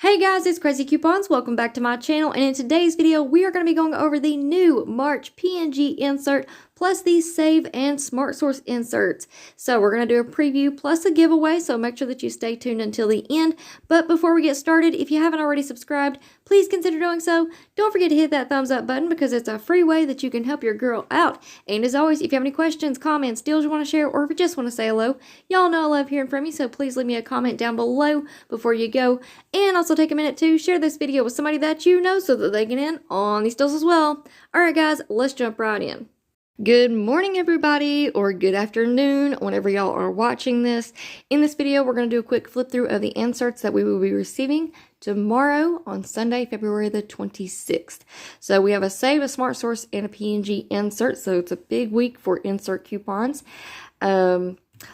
Hey guys, it's Craz-E Coupons. Welcome back to my channel, and in today's video we are going to be going over the new March PNG insert plus the Save and Smart Source inserts. So we're going to do a preview plus a giveaway, so make sure that you stay tuned until the end. But before we get started, if you haven't already subscribed, please consider doing so. Don't forget to hit that thumbs up button because it's a free way that you can help your girl out. And as always, if you have any questions, comments, deals you want to share, or if you just want to say hello, y'all know I love hearing from you, so please leave me a comment down below before you go. And also take a minute to share this video with somebody that you know so that they can in on these deals as well. Alright guys, let's jump right in. Good morning everybody, or good afternoon whenever y'all are watching this. In this video we're going to do a quick flip through of the inserts that we will be receiving tomorrow on Sunday, February the 26th. So we have a Save, a Smart Source, and a PNG insert, so it's a big week for insert coupons.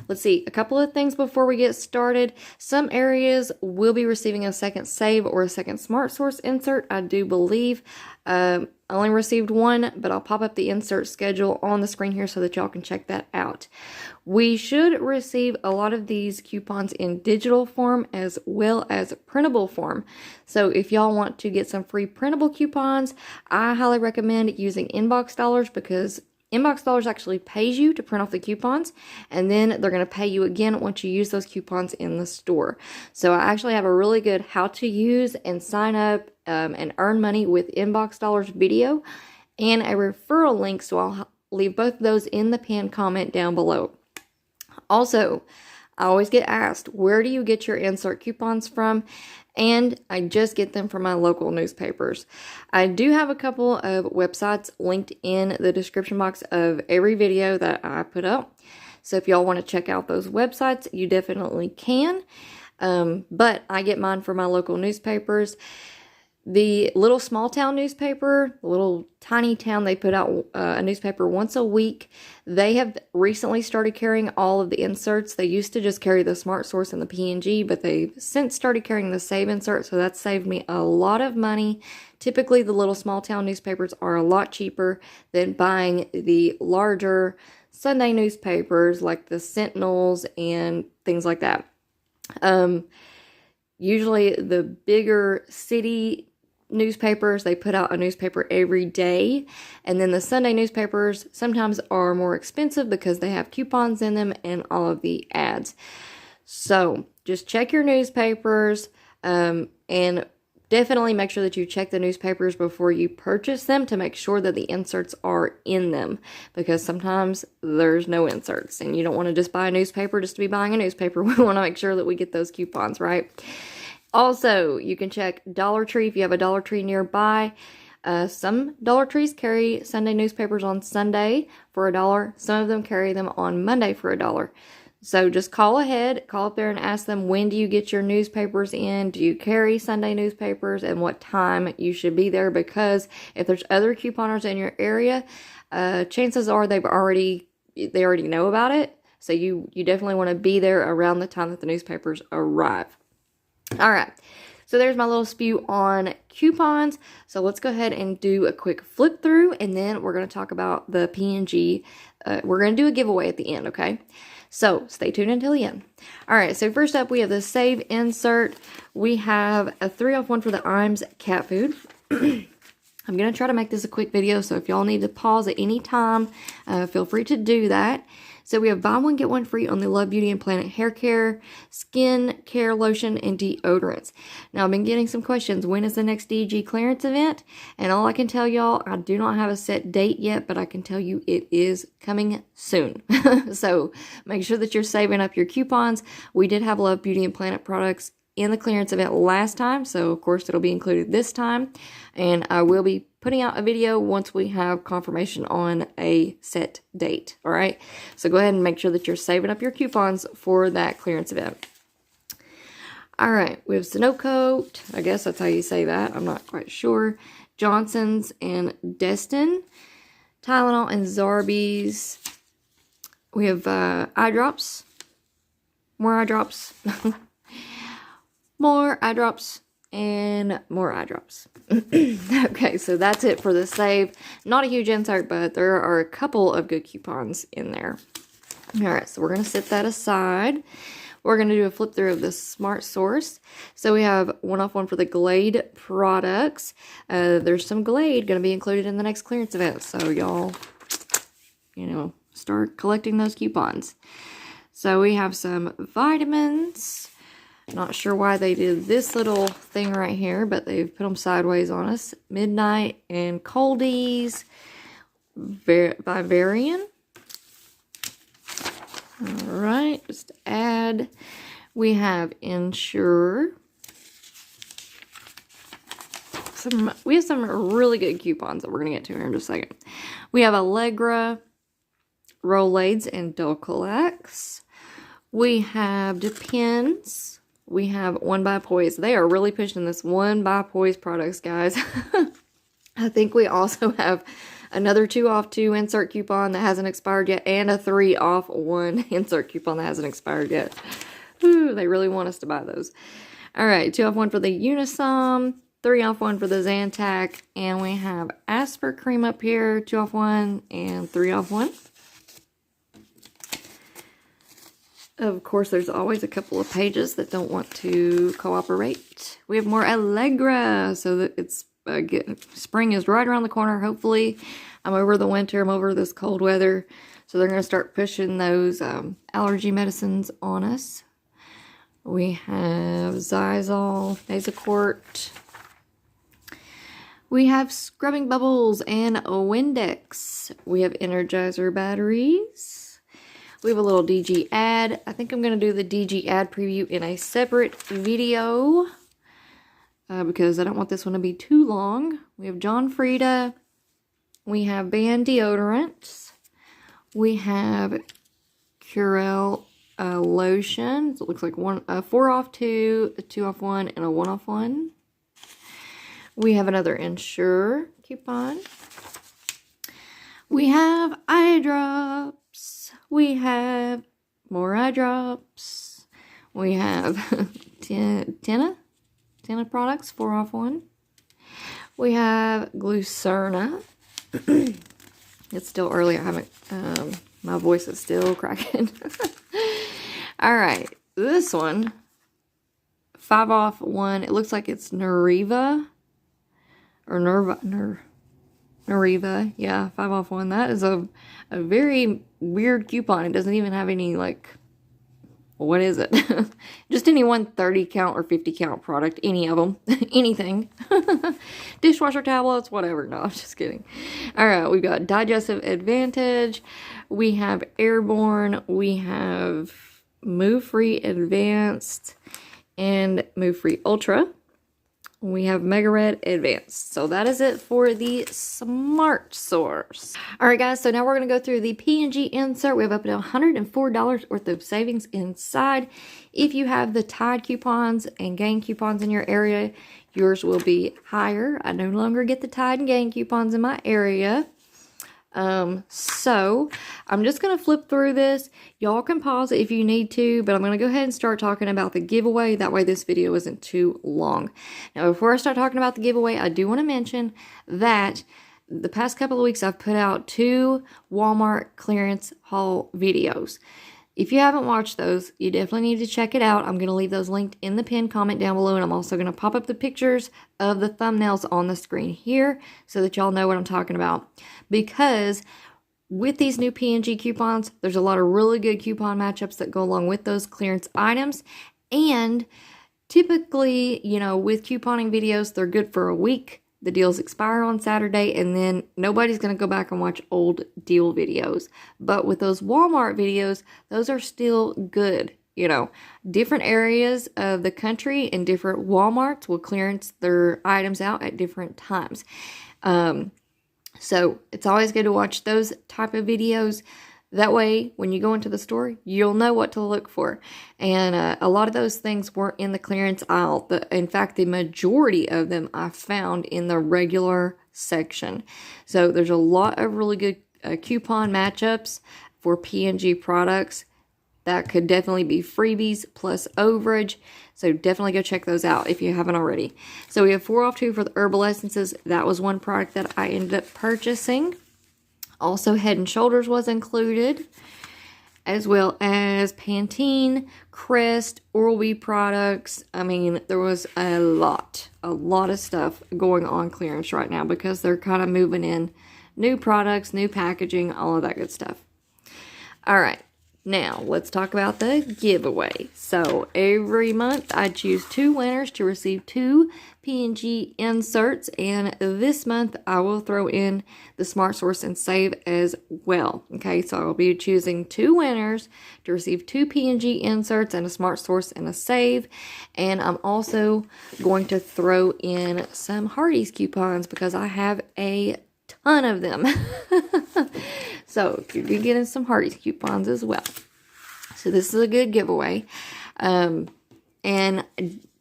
Let's see, a couple of things before we get started. Some areas will be receiving a second Save or a second Smart Source insert, I do believe. I only received one, but I'll pop up the insert schedule on the screen here so that y'all can check that out. We should receive a lot of these coupons in digital form as well as printable form. So if y'all want to get some free printable coupons, I highly recommend using Inbox Dollars, because Inbox Dollars actually pays you to print off the coupons, and then they're going to pay you again once you use those coupons in the store. So I actually have a really good how to use and sign up and earn money with Inbox Dollars video and a referral link, so I'll leave both of those in the pinned comment down below. Also, I always get asked, where do you get your insert coupons from? And I just get them from my local newspapers. I do have a couple of websites linked in the description box of every video that I put up. So if y'all want to check out those websites, you definitely can. But I get mine from my local newspapers. The little small town newspaper, the little tiny town, they put out a newspaper once a week. They have recently started carrying all of the inserts. They used to just carry the Smart Source and the PNG, but they've since started carrying the Save insert, so that's saved me a lot of money. Typically, the little small town newspapers are a lot cheaper than buying the larger Sunday newspapers like the Sentinels and things like that. Usually, the bigger city newspapers, they put out a newspaper every day, and then the Sunday newspapers sometimes are more expensive because they have coupons in them and all of the ads. So just check your newspapers, and definitely make sure that you check the newspapers before you purchase them to make sure that the inserts are in them, because sometimes there's no inserts and you don't want to just buy a newspaper just to be buying a newspaper. We want to make sure that we get those coupons, right? Also, you can check Dollar Tree if you have a Dollar Tree nearby. Some Dollar Trees carry Sunday newspapers on Sunday for $1. Some of them carry them on Monday for $1. So just call ahead, call up there and ask them, when do you get your newspapers in? Do you carry Sunday newspapers, and what time you should be there? Because if there's other couponers in your area, chances are they already know about it. So you definitely want to be there around the time that the newspapers arrive. All right, so there's my little spew on coupons. So let's go ahead and do a quick flip through, and then we're going to talk about the PNG. We're going to do a giveaway at the end, okay? So stay tuned until the end. All right, so first up, we have the Save insert. We have a 3-off-1 for the Iams cat food. I'm going to try to make this a quick video, so if y'all need to pause at any time, feel free to do that. So we have buy one, get one free on the Love Beauty and Planet hair care, skin care lotion, and deodorants. Now, I've been getting some questions. When is the next DG clearance event? And all I can tell y'all, I do not have a set date yet, but I can tell you it is coming soon. So make sure that you're saving up your coupons. We did have Love Beauty and Planet products in the clearance event last time, so of course it'll be included this time. And I will be putting out a video once we have confirmation on a set date. All right, so go ahead and make sure that you're saving up your coupons for that clearance event. All right, we have Sunoco, I guess that's how you say that, I'm not quite sure. Johnson's and Destin, Tylenol and Zarbee's. We have eye drops, more eye drops, more eye drops, and more eye drops. Okay, so that's it for the Save. Not a huge insert, but there are a couple of good coupons in there. All right, so we're going to set that aside. we're going to do a flip through of the Smart Source. So we have 1 off 1 for the Glade products. There's some Glade going to be included in the next clearance event. So y'all, you know, start collecting those coupons. So we have some vitamins. Not sure why they did this little thing right here, but they've put them sideways on us. Midnight and Coldies by Varian. Alright, just add. We have Ensure. We have some really good coupons that we're going to get to here in just a second. We have Allegra, Rolaids, and Dulcolax. We have Depends. We have One by Poise. They are really pushing this One by Poise products, guys. I think we also have another 2 off 2 insert coupon that hasn't expired yet, and a 3 off 1 insert coupon that hasn't expired yet. Ooh, they really want us to buy those. Alright, 2 off 1 for the Unisom, 3 off 1 for the Zantac, and we have Asper Cream up here, 2 off 1 and 3 off 1. Of course, there's always a couple of pages that don't want to cooperate. We have more Allegra, so that it's spring is right around the corner. Hopefully, I'm over the winter. I'm over this cold weather. So they're going to start pushing those allergy medicines on us. We have Xyzal, Nasacort. We have Scrubbing Bubbles and Windex. We have Energizer batteries. We have a little DG ad. I think I'm going to do the DG ad preview in a separate video. Because I don't want this one to be too long. We have John Frieda. We have Band deodorants. We have Curel lotion. So it looks like 4 off 2, a 2 off 1, and a 1 off 1. We have another Ensure coupon. We have eye drops. We have more eye drops. We have Tina products, 4 off 1. We have Glucerna. It's still early. I haven't, my voice is still cracking. Alright, this one, 5 off 1. It looks like it's Neriva. Or Neriva. Yeah, 5 off 1. That is a very weird coupon. It doesn't even have any, like, what is it? Just any one 30 count or 50 count product. Any of them. Anything. Dishwasher tablets, whatever. No, I'm just kidding. Alright, we've got Digestive Advantage. We have Airborne. We have Move Free Advanced and Move Free Ultra. We have Mega Red Advanced. So that is it for the Smart Source. Alright guys, so now we're going to go through the P&G insert. We have up to $104 worth of savings inside. If you have the Tide coupons and Gain coupons in your area, yours will be higher. I no longer get the Tide and Gain coupons in my area. So I'm just going to flip through this. Y'all can pause it if you need to, but I'm going to go ahead and start talking about the giveaway. That way this video isn't too long. Now, before I start talking about the giveaway, I do want to mention that the past couple of weeks I've put out 2 Walmart clearance haul videos. If you haven't watched those, you definitely need to check it out. I'm going to leave those linked in the pinned comment down below, and I'm also going to pop up the pictures of the thumbnails on the screen here so that y'all know what I'm talking about. Because with these new P&G coupons, there's a lot of really good coupon matchups that go along with those clearance items. And typically, you know, with couponing videos, they're good for a week. The deals expire on Saturday, and then nobody's going to go back and watch old deal videos. But with those Walmart videos, those are still good. You know, different areas of the country and different Walmarts will clearance their items out at different times. So it's always good to watch those type of videos. That way, when you go into the store, you'll know what to look for. And a lot of those things weren't in the clearance aisle. In fact, the majority of them I found in the regular section. So there's a lot of really good coupon matchups for P&G products. That could definitely be freebies plus overage. So definitely go check those out if you haven't already. So we have 4 off 2 for the herbal essences. That was one product that I ended up purchasing. Also, Head & Shoulders was included. as well as Pantene, Crest, Oral-B products. I mean, there was a lot of stuff going on clearance right now because they're kind of moving in new products, new packaging, all of that good stuff. All right, now let's talk about the giveaway. So every month I choose 2 winners to receive 2 P&G inserts, and this month I will throw in the Smart Source and Save as well. Okay, so I'll be choosing 2 winners to receive 2 P&G inserts and a Smart Source and a Save, and I'm also going to throw in some Hardee's coupons because I have a ton of them. So you'll be getting some Hardee's coupons as well. So this is a good giveaway. And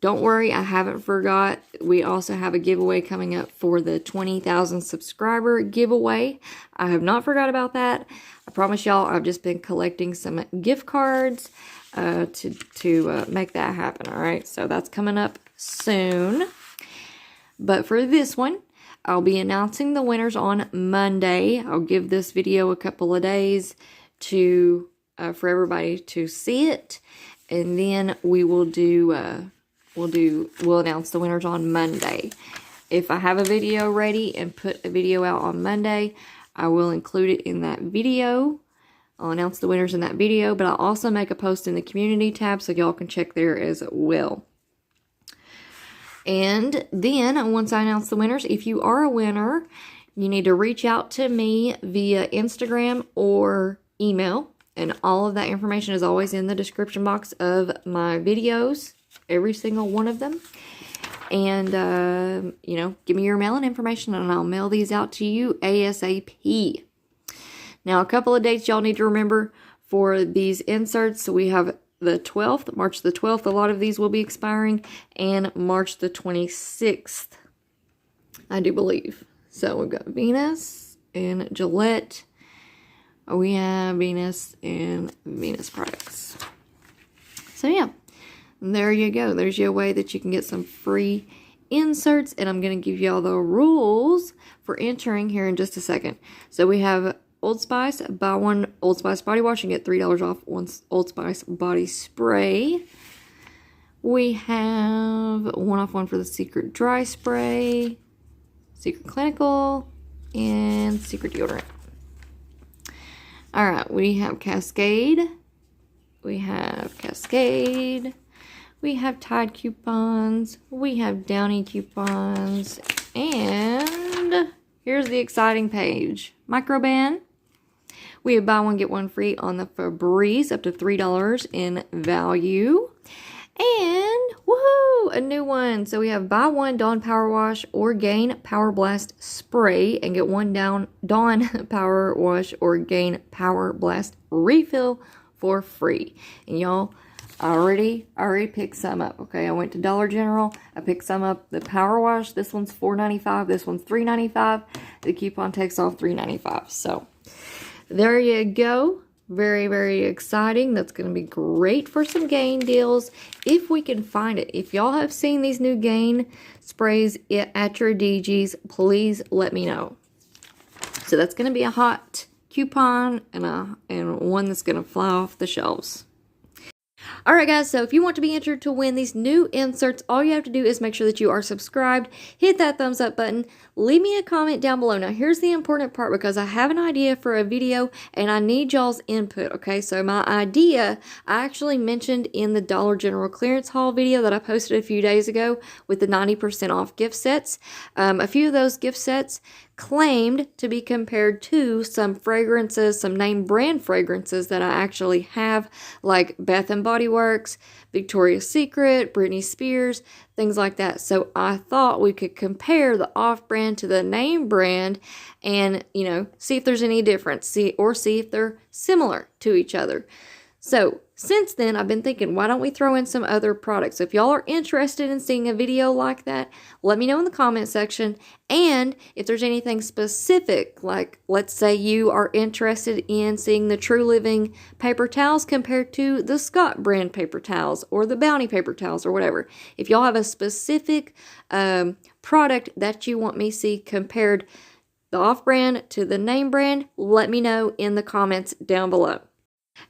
don't worry, I haven't forgot. We also have a giveaway coming up for the 20,000 subscriber giveaway. I have not forgot about that. I promise y'all, I've just been collecting some gift cards to make that happen. All right, so that's coming up soon. But for this one, I'll be announcing the winners on Monday. I'll give this video a couple of days to for everybody to see it, and then we will we'll announce the winners on Monday. If I have a video ready and put a video out on Monday, I will include it in that video. I'll announce the winners in that video, but I'll also make a post in the community tab so y'all can check there as well. And then, once I announce the winners, if you are a winner, you need to reach out to me via Instagram or email. And all of that information is always in the description box of my videos, every single one of them. And, you know, give me your mailing information and I'll mail these out to you ASAP. Now, a couple of dates y'all need to remember for these inserts. So we have the 12th, March the 12th, a lot of these will be expiring, and March the 26th, I do believe. So we've got Venus and Gillette. We have Venus and Venus products. So yeah, there you go. There's your way that you can get some free inserts, and I'm going to give y'all the rules for entering here in just a second. So we have Old Spice, buy one Old Spice body wash and get $3 off one Old Spice body spray. We have 1 off 1 for the Secret Dry Spray, Secret Clinical, and Secret Deodorant. Alright, we have Cascade. We have Tide coupons. We have Downy coupons. And here's the exciting page. Microban. We have buy one, get one free on the Febreze, up to $3 in value. And, woohoo, a new one. So we have buy one Dawn Power Wash or Gain Power Blast Spray and get one Dawn Power Wash or Gain Power Blast refill for free. And y'all, I already picked some up. Okay, I went to Dollar General. I picked some up. The Power Wash, this one's $4.95. This one's $3.95. The coupon takes off $3.95. So there you go. Very, very exciting. That's going to be great for some Gain deals if we can find it. If y'all have seen these new Gain sprays at your DGs, please let me know. So that's going to be a hot coupon and one that's going to fly off the shelves. Alright guys, so if you want to be entered to win these new inserts, all you have to do is make sure that you are subscribed, hit that thumbs up button, leave me a comment down below. Now here's the important part, because I have an idea for a video and I need y'all's input, okay? So my idea, I actually mentioned in the Dollar General clearance haul video that I posted a few days ago with the 90% off gift sets. A few of those gift sets claimed to be compared to some fragrances, some name brand fragrances that I actually have, like Bath & Body Works, Victoria's Secret, Britney Spears, things like that. So I thought we could compare the off-brand to the name brand and, you know, see if there's any difference, see if they're similar to each other. So since then, I've been thinking, why don't we throw in some other products? So if y'all are interested in seeing a video like that, let me know in the comment section. And if there's anything specific, like let's say you are interested in seeing the True Living paper towels compared to the Scott brand paper towels or the Bounty paper towels or whatever. If y'all have a specific product that you want me to see compared the off-brand to the name brand, let me know in the comments down below.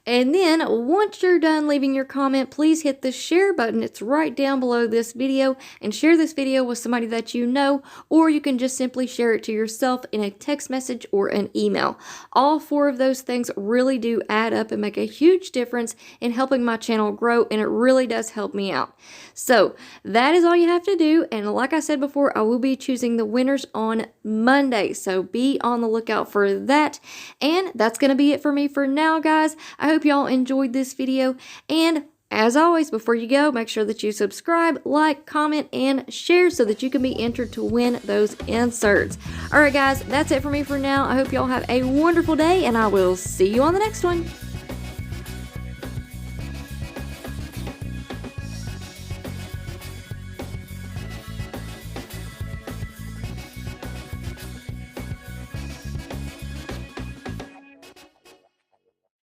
And then once you're done leaving your comment, please hit the share button. It's right down below this video, and share this video with somebody that you know, or you can just simply share it to yourself in a text message or an email. All four of those things really do add up and make a huge difference in helping my channel grow, and it really does help me out. So that is all you have to do, and like I said before, I will be choosing the winners on Monday, so be on the lookout for that. And that's going to be it for me for now, guys. I hope y'all enjoyed this video, and as always, before you go, make sure that you subscribe, like, comment, and share so that you can be entered to win those inserts. Alright guys, that's it for me for now. I hope y'all have a wonderful day, and I will see you on the next one.